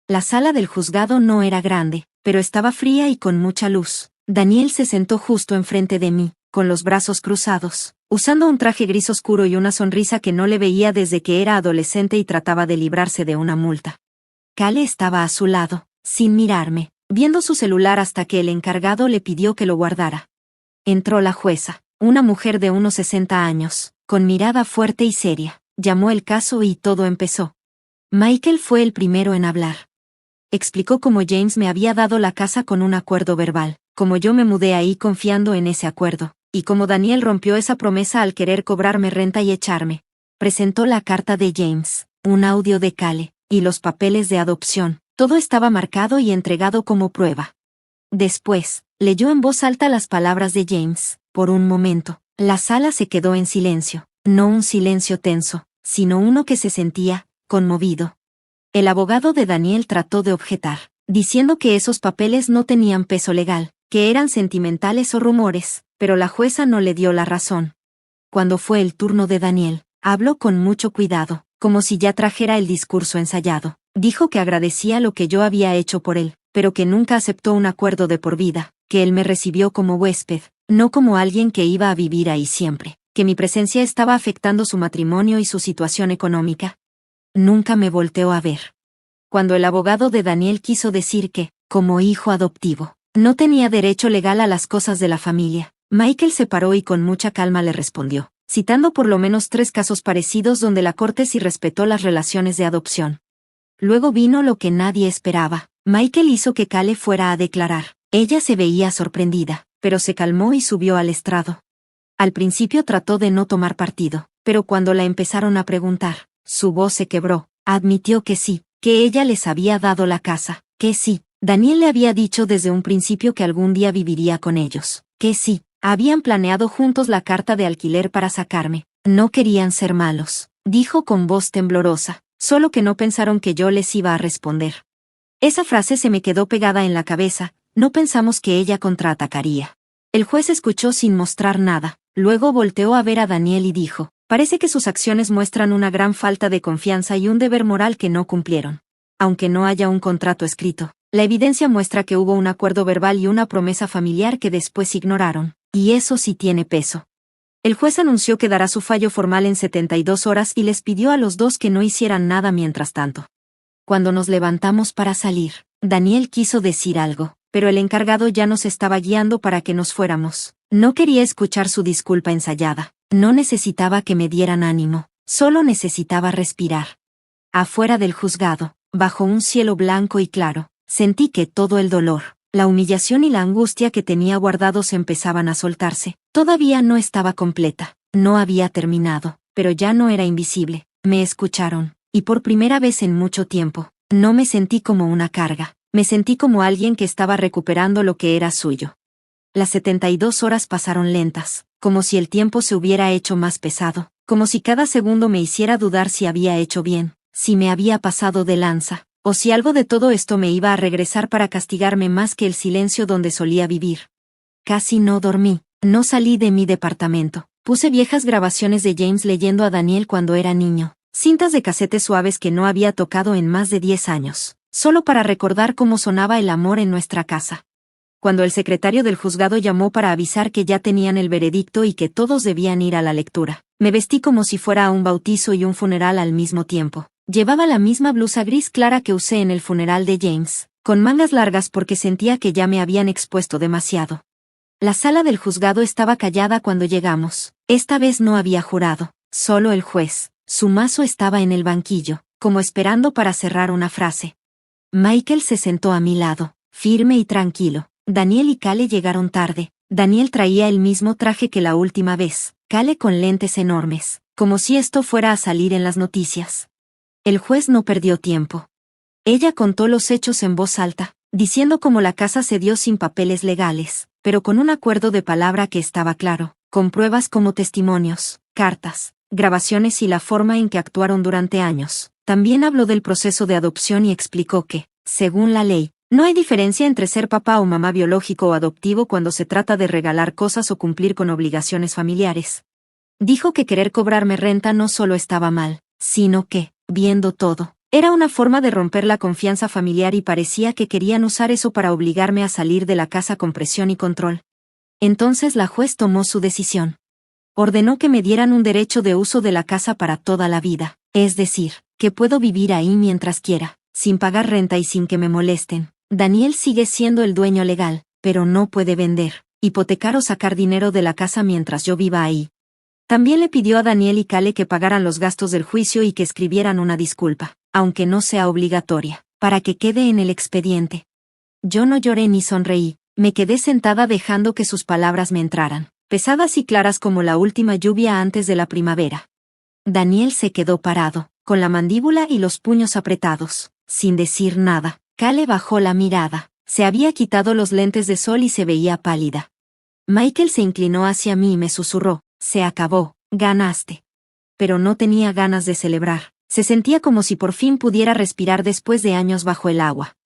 La sala del juzgado no era grande, pero estaba fría y con mucha luz. Daniel se sentó justo enfrente de mí, con los brazos cruzados, usando un traje gris oscuro y una sonrisa que no le veía desde que era adolescente y trataba de librarse de una multa. Cale estaba a su lado, sin mirarme, viendo su celular hasta que el encargado le pidió que lo guardara. Entró la jueza, una mujer de unos 60 años, con mirada fuerte y seria. Llamó el caso y todo empezó. Michael fue el primero en hablar. Explicó cómo James me había dado la casa con un acuerdo verbal, cómo yo me mudé ahí confiando en ese acuerdo, y cómo Daniel rompió esa promesa al querer cobrarme renta y echarme. Presentó la carta de James, un audio de Cale, y los papeles de adopción. Todo estaba marcado y entregado como prueba. Después, leyó en voz alta las palabras de James. Por un momento, la sala se quedó en silencio, no un silencio tenso, sino uno que se sentía conmovido. El abogado de Daniel trató de objetar, diciendo que esos papeles no tenían peso legal, que eran sentimentales o rumores, pero la jueza no le dio la razón. Cuando fue el turno de Daniel, habló con mucho cuidado, como si ya trajera el discurso ensayado. Dijo que agradecía lo que yo había hecho por él, pero que nunca aceptó un acuerdo de por vida, que él me recibió como huésped, no como alguien que iba a vivir ahí siempre, que mi presencia estaba afectando su matrimonio y su situación económica. Nunca me volteó a ver. Cuando el abogado de Daniel quiso decir que, como hijo adoptivo, no tenía derecho legal a las cosas de la familia, Michael se paró y con mucha calma le respondió, citando por lo menos 3 casos parecidos donde la corte sí respetó las relaciones de adopción. Luego vino lo que nadie esperaba. Michael hizo que Cale fuera a declarar. Ella se veía sorprendida, pero se calmó y subió al estrado. Al principio trató de no tomar partido, pero cuando la empezaron a preguntar, su voz se quebró. Admitió que sí, que ella les había dado la casa, que sí, Daniel le había dicho desde un principio que algún día viviría con ellos, que sí, habían planeado juntos la carta de alquiler para sacarme. No querían ser malos, dijo con voz temblorosa, solo que no pensaron que yo les iba a responder. Esa frase se me quedó pegada en la cabeza, no pensamos que ella contraatacaría. El juez escuchó sin mostrar nada, luego volteó a ver a Daniel y dijo, parece que sus acciones muestran una gran falta de confianza y un deber moral que no cumplieron. Aunque no haya un contrato escrito, la evidencia muestra que hubo un acuerdo verbal y una promesa familiar que después ignoraron, y eso sí tiene peso. El juez anunció que dará su fallo formal en 72 horas y les pidió a los dos que no hicieran nada mientras tanto. Cuando nos levantamos para salir, Daniel quiso decir algo, pero el encargado ya nos estaba guiando para que nos fuéramos. No quería escuchar su disculpa ensayada. No necesitaba que me dieran ánimo, solo necesitaba respirar. Afuera del juzgado, bajo un cielo blanco y claro, sentí que todo el dolor, la humillación y la angustia que tenía guardados empezaban a soltarse. Todavía no estaba completa, no había terminado, pero ya no era invisible. Me escucharon, y por primera vez en mucho tiempo, no me sentí como una carga, me sentí como alguien que estaba recuperando lo que era suyo. Las 72 horas pasaron lentas, como si el tiempo se hubiera hecho más pesado, como si cada segundo me hiciera dudar si había hecho bien, si me había pasado de lanza, o si algo de todo esto me iba a regresar para castigarme más que el silencio donde solía vivir. Casi no dormí, no salí de mi departamento, puse viejas grabaciones de James leyendo a Daniel cuando era niño, cintas de casetes suaves que no había tocado en más de 10 años, solo para recordar cómo sonaba el amor en nuestra casa. Cuando el secretario del juzgado llamó para avisar que ya tenían el veredicto y que todos debían ir a la lectura, me vestí como si fuera a un bautizo y un funeral al mismo tiempo. Llevaba la misma blusa gris clara que usé en el funeral de James, con mangas largas porque sentía que ya me habían expuesto demasiado. La sala del juzgado estaba callada cuando llegamos. Esta vez no había jurado, solo el juez. Su mazo estaba en el banquillo, como esperando para cerrar una frase. Michael se sentó a mi lado, firme y tranquilo. Daniel y Cale llegaron tarde. Daniel traía el mismo traje que la última vez, Cale con lentes enormes, como si esto fuera a salir en las noticias. El juez no perdió tiempo. Ella contó los hechos en voz alta, diciendo cómo la casa se dio sin papeles legales, pero con un acuerdo de palabra que estaba claro, con pruebas como testimonios, cartas, grabaciones y la forma en que actuaron durante años. También habló del proceso de adopción y explicó que, según la ley, no hay diferencia entre ser papá o mamá biológico o adoptivo cuando se trata de regalar cosas o cumplir con obligaciones familiares. Dijo que querer cobrarme renta no solo estaba mal, sino que, viendo todo, era una forma de romper la confianza familiar y parecía que querían usar eso para obligarme a salir de la casa con presión y control. Entonces la juez tomó su decisión. Ordenó que me dieran un derecho de uso de la casa para toda la vida, es decir, que puedo vivir ahí mientras quiera, sin pagar renta y sin que me molesten. Daniel sigue siendo el dueño legal, pero no puede vender, hipotecar o sacar dinero de la casa mientras yo viva ahí. También le pidió a Daniel y Kale que pagaran los gastos del juicio y que escribieran una disculpa, aunque no sea obligatoria, para que quede en el expediente. Yo no lloré ni sonreí, me quedé sentada dejando que sus palabras me entraran, pesadas y claras como la última lluvia antes de la primavera. Daniel se quedó parado, con la mandíbula y los puños apretados, sin decir nada. Kale bajó la mirada, se había quitado los lentes de sol y se veía pálida. Michael se inclinó hacia mí y me susurró, se acabó, ganaste. Pero no tenía ganas de celebrar, se sentía como si por fin pudiera respirar después de años bajo el agua.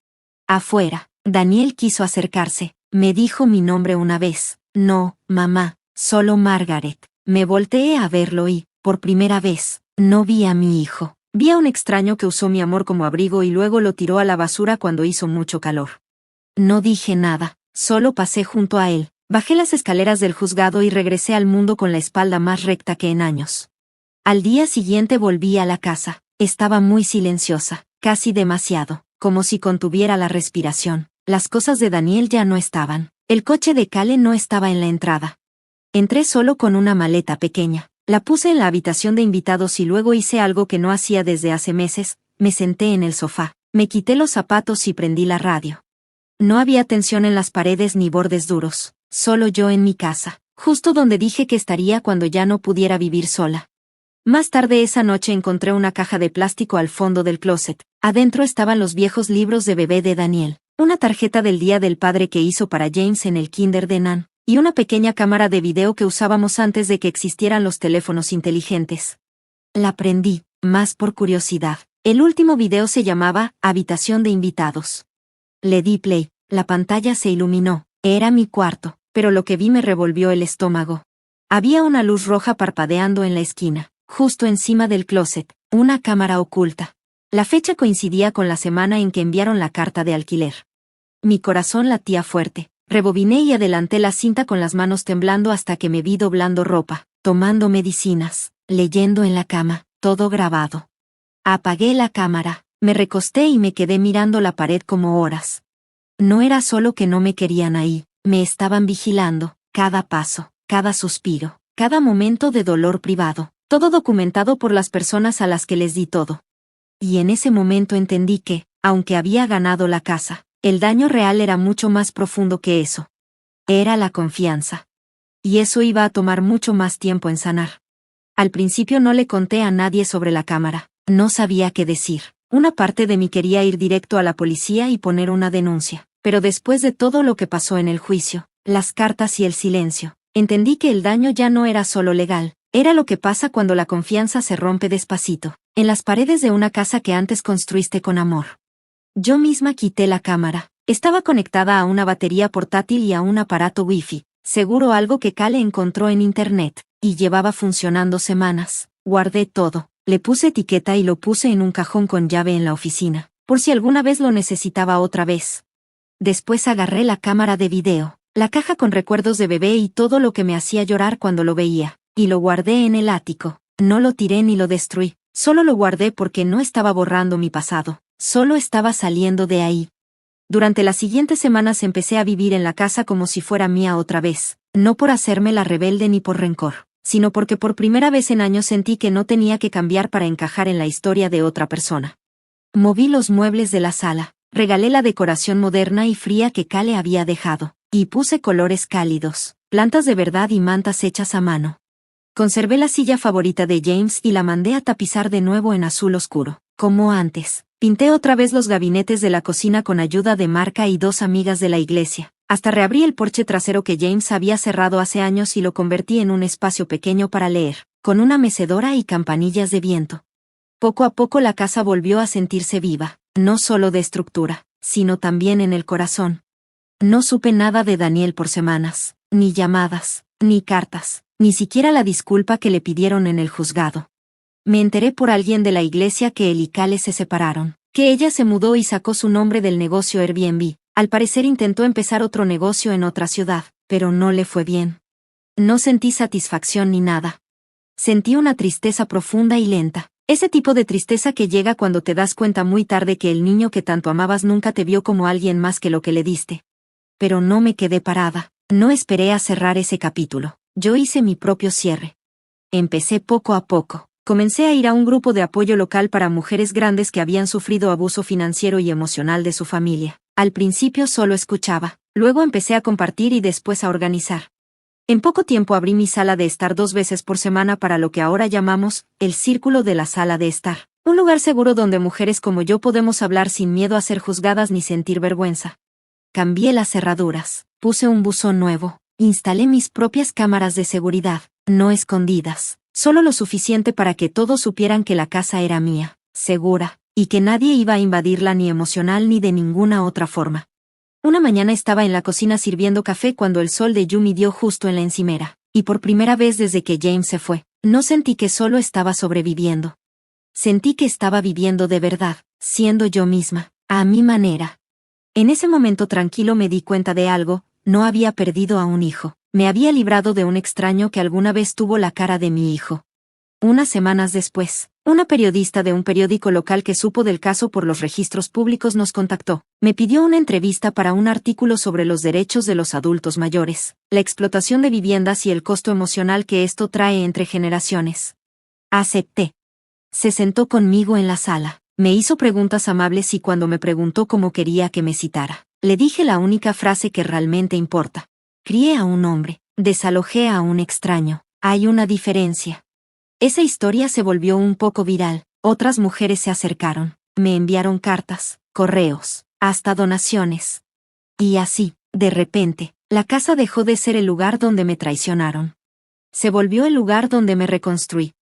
Afuera, Daniel quiso acercarse, me dijo mi nombre una vez, no, mamá, solo Margaret. Me volteé a verlo y, por primera vez, no vi a mi hijo. Vi a un extraño que usó mi amor como abrigo y luego lo tiró a la basura cuando hizo mucho calor. No dije nada, solo pasé junto a él, bajé las escaleras del juzgado y regresé al mundo con la espalda más recta que en años. Al día siguiente volví a la casa, estaba muy silenciosa, casi demasiado, como si contuviera la respiración. Las cosas de Daniel ya no estaban, el coche de Kale no estaba en la entrada. Entré solo con una maleta pequeña. La puse en la habitación de invitados y luego hice algo que no hacía desde hace meses, me senté en el sofá, me quité los zapatos y prendí la radio. No había tensión en las paredes ni bordes duros, solo yo en mi casa, justo donde dije que estaría cuando ya no pudiera vivir sola. Más tarde esa noche encontré una caja de plástico al fondo del closet. Adentro estaban los viejos libros de bebé de Daniel, una tarjeta del Día del Padre que hizo para James en el kinder de Nan, y una pequeña cámara de video que usábamos antes de que existieran los teléfonos inteligentes. La prendí, más por curiosidad. El último video se llamaba Habitación de invitados. Le di play, la pantalla se iluminó, era mi cuarto, pero lo que vi me revolvió el estómago. Había una luz roja parpadeando en la esquina, justo encima del closet, una cámara oculta. La fecha coincidía con la semana en que enviaron la carta de alquiler. Mi corazón latía fuerte. Rebobiné y adelanté la cinta con las manos temblando hasta que me vi doblando ropa, tomando medicinas, leyendo en la cama, todo grabado. Apagué la cámara, me recosté y me quedé mirando la pared como horas. No era solo que no me querían ahí, me estaban vigilando, cada paso, cada suspiro, cada momento de dolor privado, todo documentado por las personas a las que les di todo. Y en ese momento entendí que, aunque había ganado la casa, el daño real era mucho más profundo que eso. Era la confianza. Y eso iba a tomar mucho más tiempo en sanar. Al principio no le conté a nadie sobre la cámara, no sabía qué decir. Una parte de mí quería ir directo a la policía y poner una denuncia, pero después de todo lo que pasó en el juicio, las cartas y el silencio, entendí que el daño ya no era solo legal, era lo que pasa cuando la confianza se rompe despacito, en las paredes de una casa que antes construiste con amor. Yo misma quité la cámara. Estaba conectada a una batería portátil y a un aparato Wi-Fi, seguro algo que Kale encontró en internet, y llevaba funcionando semanas. Guardé todo, le puse etiqueta y lo puse en un cajón con llave en la oficina, por si alguna vez lo necesitaba otra vez. Después agarré la cámara de video, la caja con recuerdos de bebé y todo lo que me hacía llorar cuando lo veía, y lo guardé en el ático. No lo tiré ni lo destruí, solo lo guardé porque no estaba borrando mi pasado. Solo estaba saliendo de ahí. Durante las siguientes semanas empecé a vivir en la casa como si fuera mía otra vez, no por hacerme la rebelde ni por rencor, sino porque por primera vez en años sentí que no tenía que cambiar para encajar en la historia de otra persona. Moví los muebles de la sala, regalé la decoración moderna y fría que Kale había dejado, y puse colores cálidos, plantas de verdad y mantas hechas a mano. Conservé la silla favorita de James y la mandé a tapizar de nuevo en azul oscuro, como antes. Pinté otra vez los gabinetes de la cocina con ayuda de Marca y 2 amigas de la iglesia. Hasta reabrí el porche trasero que James había cerrado hace años y lo convertí en un espacio pequeño para leer, con una mecedora y campanillas de viento. Poco a poco la casa volvió a sentirse viva, no solo de estructura, sino también en el corazón. No supe nada de Daniel por semanas, ni llamadas, ni cartas, ni siquiera la disculpa que le pidieron en el juzgado. Me enteré por alguien de la iglesia que él y Kale se separaron, que ella se mudó y sacó su nombre del negocio Airbnb. Al parecer intentó empezar otro negocio en otra ciudad, pero no le fue bien. No sentí satisfacción ni nada. Sentí una tristeza profunda y lenta. Ese tipo de tristeza que llega cuando te das cuenta muy tarde que el niño que tanto amabas nunca te vio como alguien más que lo que le diste. Pero no me quedé parada. No esperé a cerrar ese capítulo. Yo hice mi propio cierre. Empecé poco a poco. Comencé a ir a un grupo de apoyo local para mujeres grandes que habían sufrido abuso financiero y emocional de su familia. Al principio solo escuchaba, luego empecé a compartir y después a organizar. En poco tiempo abrí mi sala de estar 2 veces por semana para lo que ahora llamamos el Círculo de la Sala de Estar. Un lugar seguro donde mujeres como yo podemos hablar sin miedo a ser juzgadas ni sentir vergüenza. Cambié las cerraduras, puse un buzón nuevo, instalé mis propias cámaras de seguridad, no escondidas. Solo lo suficiente para que todos supieran que la casa era mía, segura, y que nadie iba a invadirla ni emocional ni de ninguna otra forma. Una mañana estaba en la cocina sirviendo café cuando el sol de Yumi dio justo en la encimera, y por primera vez desde que James se fue, no sentí que solo estaba sobreviviendo. Sentí que estaba viviendo de verdad, siendo yo misma, a mi manera. En ese momento tranquilo me di cuenta de algo, no había perdido a un hijo. Me había librado de un extraño que alguna vez tuvo la cara de mi hijo. Unas semanas después, una periodista de un periódico local que supo del caso por los registros públicos nos contactó. Me pidió una entrevista para un artículo sobre los derechos de los adultos mayores, la explotación de viviendas y el costo emocional que esto trae entre generaciones. Acepté. Se sentó conmigo en la sala, me hizo preguntas amables y cuando me preguntó cómo quería que me citara, le dije la única frase que realmente importa. Crié a un hombre, desalojé a un extraño. Hay una diferencia. Esa historia se volvió un poco viral. Otras mujeres se acercaron, me enviaron cartas, correos, hasta donaciones. Y así, de repente, la casa dejó de ser el lugar donde me traicionaron. Se volvió el lugar donde me reconstruí.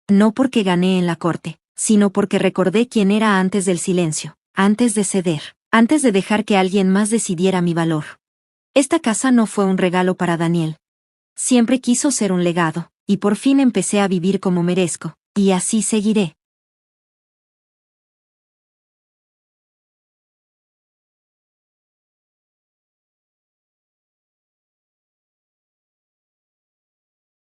No porque gané en la corte, sino porque recordé quién era antes del silencio, antes de ceder, antes de dejar que alguien más decidiera mi valor. Esta casa no fue un regalo para Daniel. Siempre quiso ser un legado, y por fin empecé a vivir como merezco, y así seguiré.